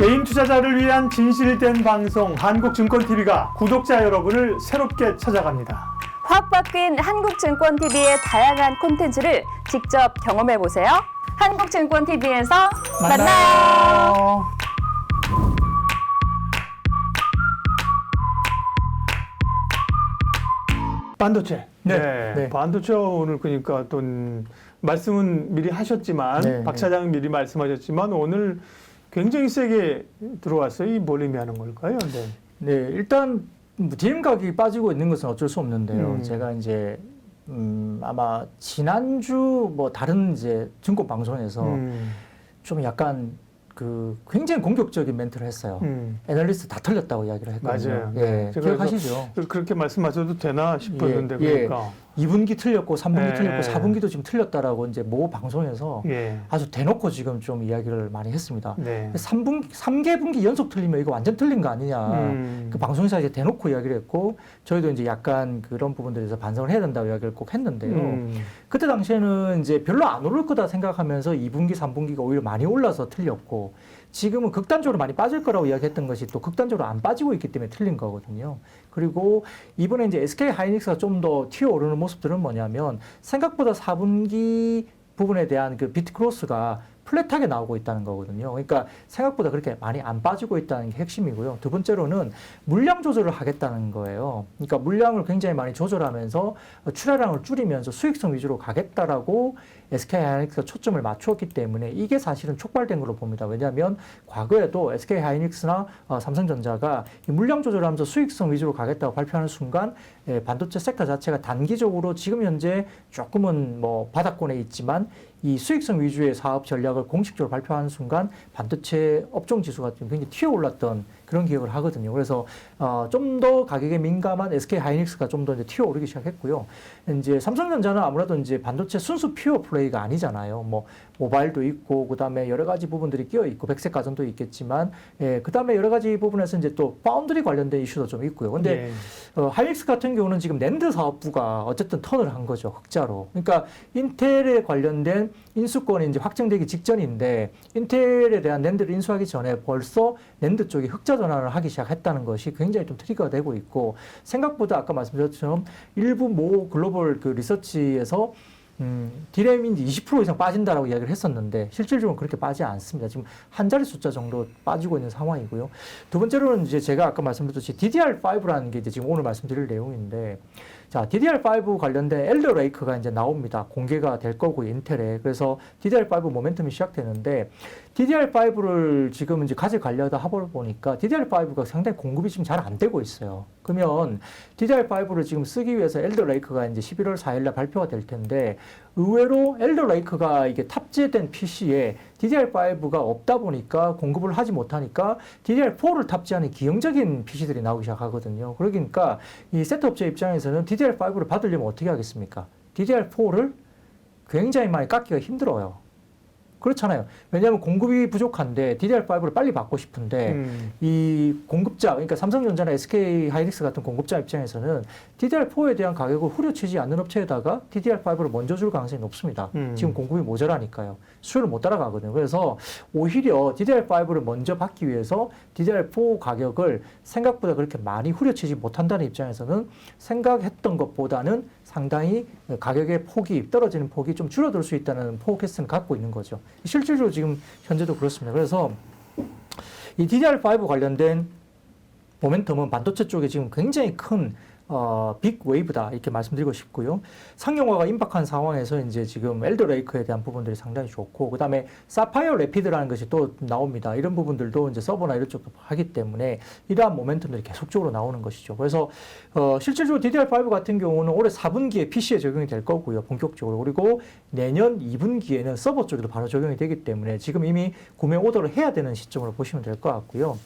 개인 투자자를 위한 진실된 방송 한국증권TV가 구독자 여러분을 새롭게 찾아갑니다. 확 바뀐 한국증권TV의 다양한 콘텐츠를 직접 경험해보세요. 한국증권TV에서 만나요. 반도체. 네. 반도체 오늘 그러니까 또 말씀은 미리 하셨지만 박 차장은 미리 말씀하셨지만 오늘 굉장히 세게 들어왔어요. 이 뭘 의미하는 걸까요? 네, 일단 DM 가격이 빠지고 있는 것은 어쩔 수 없는데요. 제가 이제 아마 지난주 뭐 다른 이제 증권 방송에서 좀 약간 그 굉장히 공격적인 멘트를 했어요. 애널리스트 다 틀렸다고 이야기를 했거든요. 맞아요. 예, 기억하시죠? 그렇게 말씀하셔도 되나 싶었는데 그러니까. 2분기 틀렸고 3분기 틀렸고 예. 4분기도 지금 틀렸다라고 이제 모 방송에서 예. 아주 대놓고 지금 좀 이야기를 많이 했습니다. 네. 3개 분기 연속 틀리면 이거 완전 틀린 거 아니냐. 그 방송에서 이제 대놓고 이야기를 했고 저희도 이제 약간 그런 부분들에서 반성을 해야 된다고 이야기를 꼭 했는데요. 그때 당시에는 이제 별로 안 오를 거다 생각하면서 2분기, 3분기가 오히려 많이 올라서 틀렸고 지금은 극단적으로 많이 빠질 거라고 이야기했던 것이 또 극단적으로 안 빠지고 있기 때문에 틀린 거거든요. 그리고 이번에 이제 SK 하이닉스가 좀 더 튀어오르는 모습들은 뭐냐면 생각보다 4분기 부분에 대한 그 비트 크로스가 플랫하게 나오고 있다는 거거든요. 그러니까 생각보다 그렇게 많이 안 빠지고 있다는 게 핵심이고요. 두 번째로는 물량 조절을 하겠다는 거예요. 그러니까 물량을 굉장히 많이 조절하면서 출하량을 줄이면서 수익성 위주로 가겠다라고 SK하이닉스가 초점을 맞추었기 때문에 이게 사실은 촉발된 걸로 봅니다. 왜냐하면 과거에도 SK하이닉스나 삼성전자가 이 물량 조절하면서 수익성 위주로 가겠다고 발표하는 순간 반도체 섹터 자체가 단기적으로 지금 현재 조금은 뭐 바닥권에 있지만 이 수익성 위주의 사업 전략을 공식적으로 발표하는 순간 반도체 업종 지수가 좀 굉장히 튀어올랐던 그런 기억을 하거든요. 그래서 좀 더 가격에 민감한 SK 하이닉스가 좀 더 이제 튀어오르기 시작했고요. 이제 삼성전자는 아무래도 이제 반도체 순수 퓨어 플레이가 아니잖아요. 뭐 모바일도 있고 그다음에 여러 가지 부분들이 끼어 있고 백색 가전도 있겠지만 그다음에 여러 가지 부분에서 이제 또 파운드리 관련된 이슈도 좀 있고요. 근데 하이닉스 같은 경우는 지금 낸드 사업부가 어쨌든 턴을 한 거죠. 흑자로. 그러니까 인텔에 관련된 인수권이 이제 확정되기 직전인데 인텔에 대한 낸드를 인수하기 전에 벌써 낸드 쪽이 흑자 전환을 하기 시작했다는 것이 굉장히 좀 트리거가 되고 있고 생각보다 아까 말씀드렸처럼 일부 모 글로벌 그 리서치에서 디램이 20% 이상 빠진다라고 이야기를 했었는데 실질적으로 그렇게 빠지지 않습니다. 지금 한 자리 숫자 정도 빠지고 있는 상황이고요. 두 번째로는 이제 제가 아까 말씀드렸듯이 DDR5라는 게 이제 지금 오늘 말씀드릴 내용인데 자, DDR5 관련된 엘더 레이크가 이제 나옵니다. 공개가 될 거고 인텔에. 그래서 DDR5 모멘텀이 시작되는데 DDR5를 지금 이제 가져가려다 하다 보니까 DDR5가 상당히 공급이 지금 잘 안 되고 있어요. 그러면 DDR5를 지금 쓰기 위해서 엘더 레이크가 이제 11월 4일날 발표가 될 텐데 의외로 엘더 레이크가 이게 탑재된 PC에 DDR5가 없다 보니까 공급을 하지 못하니까 DDR4를 탑재하는 기형적인 PC들이 나오기 시작하거든요. 그러니까 이 셋업체 입장에서는 DDR5를 받으려면 어떻게 하겠습니까? DDR4를 굉장히 많이 깎기가 힘들어요. 그렇잖아요. 왜냐하면 공급이 부족한데 DDR5를 빨리 받고 싶은데 이 공급자, 그러니까 삼성전자나 SK 하이닉스 같은 공급자 입장에서는 DDR4에 대한 가격을 후려치지 않는 업체에다가 DDR5를 먼저 줄 가능성이 높습니다. 지금 공급이 모자라니까요. 수요를 못 따라가거든요. 그래서 오히려 DDR5를 먼저 받기 위해서 DDR4 가격을 생각보다 그렇게 많이 후려치지 못한다는 입장에서는 생각했던 것보다는 상당히 가격의 폭이 떨어지는 폭이 좀 줄어들 수 있다는 포캐스트는 갖고 있는 거죠. 실질적으로 지금 현재도 그렇습니다. 그래서 이 DDR5 관련된 모멘텀은 반도체 쪽에 지금 굉장히 큰 빅 웨이브다 이렇게 말씀드리고 싶고요. 상용화가 임박한 상황에서 이제 지금 엘더 레이크에 대한 부분들이 상당히 좋고 그다음에 사파이어 레피드라는 것이 또 나옵니다. 이런 부분들도 이제 서버나 이런 쪽도 하기 때문에 이러한 모멘텀들이 계속적으로 나오는 것이죠. 그래서 실질적으로 DDR5 같은 경우는 올해 4분기에 PC에 적용이 될 거고요. 본격적으로. 그리고 내년 2분기에는 서버 쪽에도 바로 적용이 되기 때문에 지금 이미 구매 오더를 해야 되는 시점으로 보시면 될 것 같고요.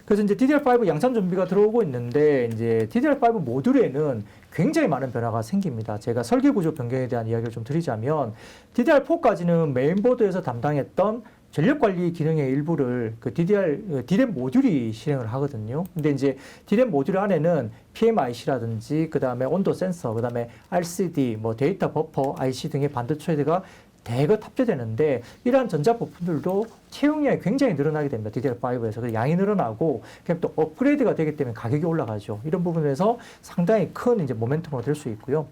그래서 이제 DDR5 양산 준비가 들어오고 있는데 이제 DDR5 모듈에는 굉장히 많은 변화가 생깁니다. 제가 설계 구조 변경에 대한 이야기를 좀 드리자면 DDR4까지는 메인보드에서 담당했던 전력 관리 기능의 일부를 그 DRAM 모듈이 실행을 하거든요. 근데 이제 DRAM 모듈 안에는 PMIC라든지 그 다음에 온도 센서, 그 다음에 RCD, 뭐 데이터 버퍼 IC 등의 반도체가 대거 탑재되는데 이러한 전자 부품들도 채용량이 굉장히 늘어나게 됩니다. DDR5에서. 그 양이 늘어나고 그냥 또 업그레이드가 되기 때문에 가격이 올라가죠. 이런 부분에서 상당히 큰 이제 모멘텀으로 될 수 있고요.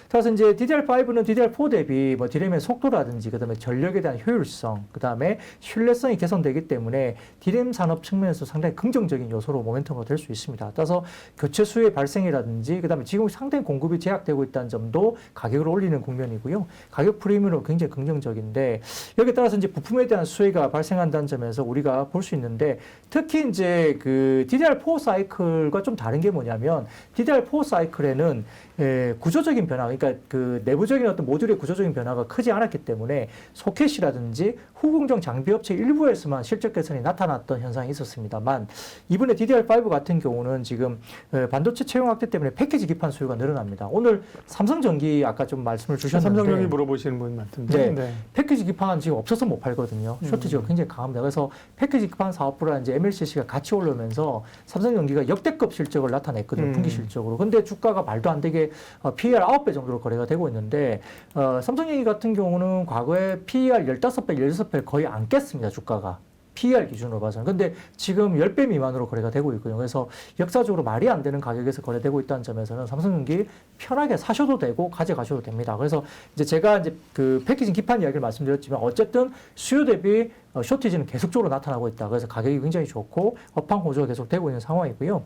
그래서 이제 DDR5는 DDR4 대비 뭐 디램의 속도라든지 그다음에 전력에 대한 효율성, 그다음에 신뢰성이 개선되기 때문에 디램 산업 측면에서 상당히 긍정적인 요소로 모멘텀으로 될 수 있습니다. 따라서 교체 수요의 발생이라든지 그다음에 지금 상당히 공급이 제약되고 있다는 점도 가격을 올리는 국면이고요. 가격 프리미엄은 굉장히 긍정적인데 여기에 따라서 이제 부품에 대한 수요가 발생한다는 점에서 우리가 볼 수 있는데 특히 이제 그 DDR4 사이클과 좀 다른 게 뭐냐면 DDR4 사이클에는 구조적인 변화, 그러니까 그 내부적인 어떤 모듈의 구조적인 변화가 크지 않았기 때문에 소켓이라든지 후공정 장비 업체 일부에서만 실적 개선이 나타났던 현상이 있었습니다만 이번에 DDR5 같은 경우는 지금 반도체 채용 확대 때문에 패키지 기판 수요가 늘어납니다. 오늘 삼성전기 아까 좀 말씀을 주셨는데 삼성전기 물어보시는 분 많던데. 네. 패키지 기판 지금 없어서 못 팔거든요. 쇼티지가 굉장히 강합니다. 그래서 패키지 기판 사업부랑 이제 MLCC가 같이 올라오면서 삼성전기가 역대급 실적을 나타냈거든요. 분기 실적으로. 근데 주가가 말도 안 되게 PER 9배 정도로 거래가 되고 있는데 삼성전기 같은 경우는 과거에 PER 15배, 16배 거의 안 깼습니다. 주가가. PER 기준으로 봐서는. 근데 지금 10배 미만으로 거래가 되고 있거든요. 그래서 역사적으로 말이 안 되는 가격에서 거래되고 있다는 점에서는 삼성전기 편하게 사셔도 되고 가져가셔도 됩니다. 그래서 이제 제가 이제 그 패키징 기판 이야기를 말씀드렸지만 어쨌든 수요 대비 쇼티지는 계속적으로 나타나고 있다. 그래서 가격이 굉장히 좋고 업황 호조가 계속 되고 있는 상황이고요.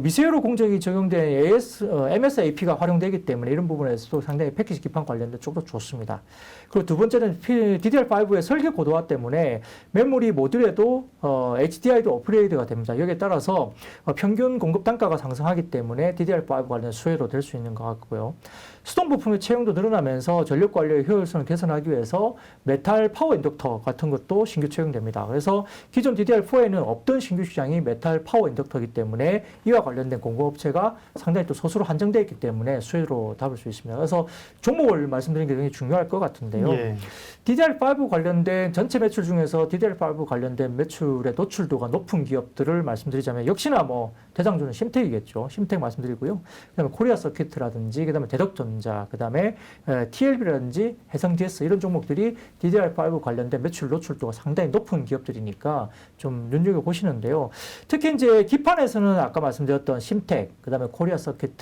미세로 공정이 적용된 MSAP가 활용되기 때문에 이런 부분에서도 상당히 패키지 기판 관련된 쪽도 좋습니다. 그리고 두 번째는 DDR5의 설계 고도화 때문에 메모리 모듈에도 HDI도 업그레이드가 됩니다. 여기에 따라서 평균 공급 단가가 상승하기 때문에 DDR5 관련 수혜로 될 수 있는 것 같고요. 수동 부품의 채용도 늘어나면서 전력 관리의 효율성을 개선하기 위해서 메탈 파워 인덕터 같은 것도 신규 채용됩니다. 그래서 기존 DDR4에는 없던 신규 시장이 메탈 파워 인덕터이기 때문에 이와 관련된 공급업체가 상당히 또 소수로 한정되어 있기 때문에 수혜로 답을 수 있습니다. 그래서 종목을 말씀드리는 게 굉장히 중요할 것 같은데요. 예. DDR5 관련된 전체 매출 중에서 DDR5 관련된 매출의 노출도가 높은 기업들을 말씀드리자면 역시나 뭐 대장주는 심텍이겠죠. 심텍 말씀드리고요. 그다음에 코리아 서킷이라든지 그다음에 대덕전자, 그다음에 TLB라든지 해성 DS 이런 종목들이 DDR5 관련된 매출 노출도가 상당히 높은 기업들이니까 좀 눈여겨 보시는데요. 특히 이제 기판에서는 아까 말씀드렸던 심텍, 그다음에 코리아 서킷,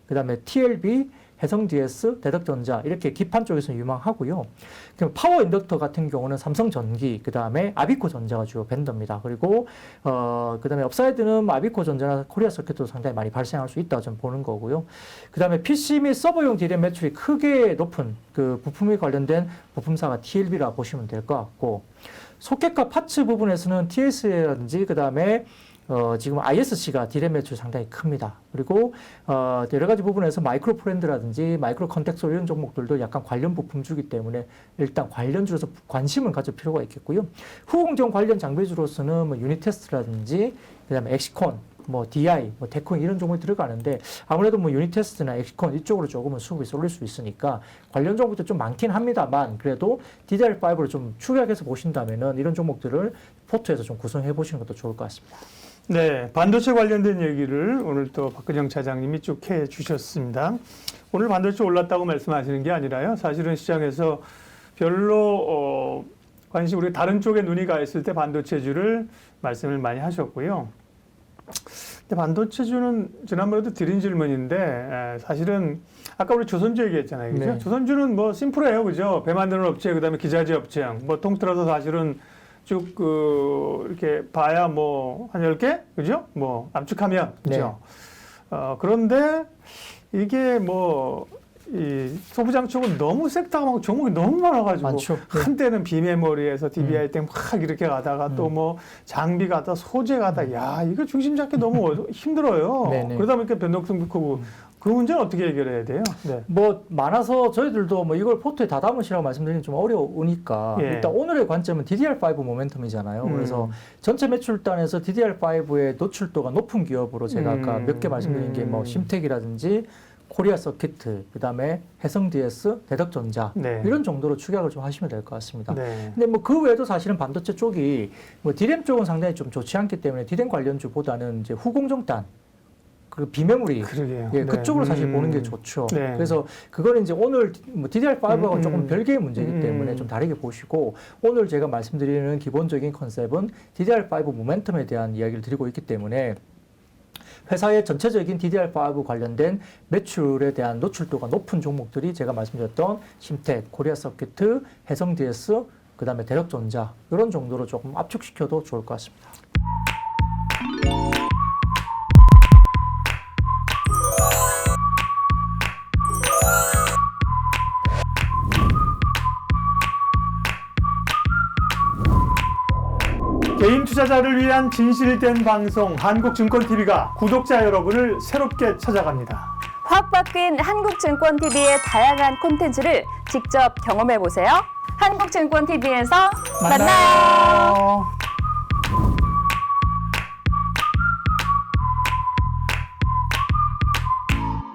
그다음에 TLB, 해성 DS, 대덕전자 이렇게 기판 쪽에서 유망하고요. 그럼 파워 인덕터 같은 경우는 삼성전기, 그다음에 아비코전자가 주요 벤더입니다. 그리고 그다음에 업사이드는 아비코전자나 코리아 서킷도 상당히 많이 발생할 수 있다고 저는 보는 거고요. 그다음에 PC 및 서버용 디램 매출이 크게 높은 그 부품에 관련된 부품사가 TLB라 보시면 될 것 같고 소켓과 파츠 부분에서는 TS라든지 그다음에 지금 ISC가 디램 매출 상당히 큽니다. 그리고 여러 가지 부분에서 마이크로 프렌드라든지 마이크로 컨텍소 이런 종목들도 약간 관련 부품주기 때문에 일단 관련주로서 관심을 가질 필요가 있겠고요. 후공정 관련 장비주로서는 뭐 유니테스트라든지 그다음에 엑시콘, 뭐 DI, 뭐 데콘 이런 종목이 들어가는데 아무래도 뭐 유니테스트나 엑시콘 이쪽으로 조금은 수급이 쏠릴 수 있으니까 관련 종목도 좀 많긴 합니다만 그래도 DDR5를 좀 추격해서 보신다면은 이런 종목들을 포트에서 좀 구성해 보시는 것도 좋을 것 같습니다. 네, 반도체 관련된 얘기를 오늘 또 박근영 차장님이 쭉 해주셨습니다. 오늘 반도체 올랐다고 말씀하시는 게 아니라요. 사실은 시장에서 별로 관심 우리 다른 쪽에 눈이 가 있을 때 반도체주를 말씀을 많이 하셨고요. 근데 반도체주는 지난번에도 드린 질문인데 사실은 아까 우리 조선주 얘기했잖아요, 그죠? 네. 조선주는 뭐 심플해요, 그죠? 배 만드는 업체, 그다음에 기자재 업체, 뭐 통틀어서 사실은 쭉 이렇게 봐야 뭐 한 10개? 그죠? 뭐 압축하면 그죠? 네. 그런데 이게 뭐 이 소부장 쪽은 너무 섹터가 많고 종목이 너무 많아가지고 많죠. 네. 한때는 비메모리에서 DBI 때 막 이렇게 가다가 또 뭐 장비 가다 소재 가다 야 이거 중심 잡기 너무 힘들어요. 네네. 그러다 보니까 변동성도 크고 그 문제는 어떻게 해결해야 돼요? 네. 뭐 많아서 저희들도 뭐 이걸 포트에 다 담으시라고 말씀드리는 좀 어려우니까 예. 일단 오늘의 관점은 DDR5 모멘텀이잖아요. 그래서 전체 매출단에서 DDR5의 노출도가 높은 기업으로 제가 아까 몇 개 말씀드린 게 뭐 심텍이라든지 코리아 서킷, 그다음에 해성 DS, 대덕전자 네. 이런 정도로 추격을 좀 하시면 될 것 같습니다. 네. 근데 뭐 그 외에도 사실은 반도체 쪽이 뭐 디램 쪽은 상당히 좀 좋지 않기 때문에 디램 관련주보다는 이제 후공정단 그 비메모리 그러게요. 예, 네. 그쪽으로 사실 보는 게 좋죠. 네. 그래서 그거는 이제 오늘 뭐 DDR5하고는 조금 별개의 문제이기 때문에 좀 다르게 보시고 오늘 제가 말씀드리는 기본적인 컨셉은 DDR5 모멘텀에 대한 이야기를 드리고 있기 때문에 회사의 전체적인 DDR5 관련된 매출에 대한 노출도가 높은 종목들이 제가 말씀드렸던 심텍, 코리아서킷, 해성DS, 그다음에 대력전자 이런 정도로 조금 압축시켜도 좋을 것 같습니다. 개인 투자자를 위한 진실된 방송 한국증권TV가 구독자 여러분을 새롭게 찾아갑니다. 확 바뀐 한국증권TV의 다양한 콘텐츠를 직접 경험해 보세요. 한국증권TV에서 만나요.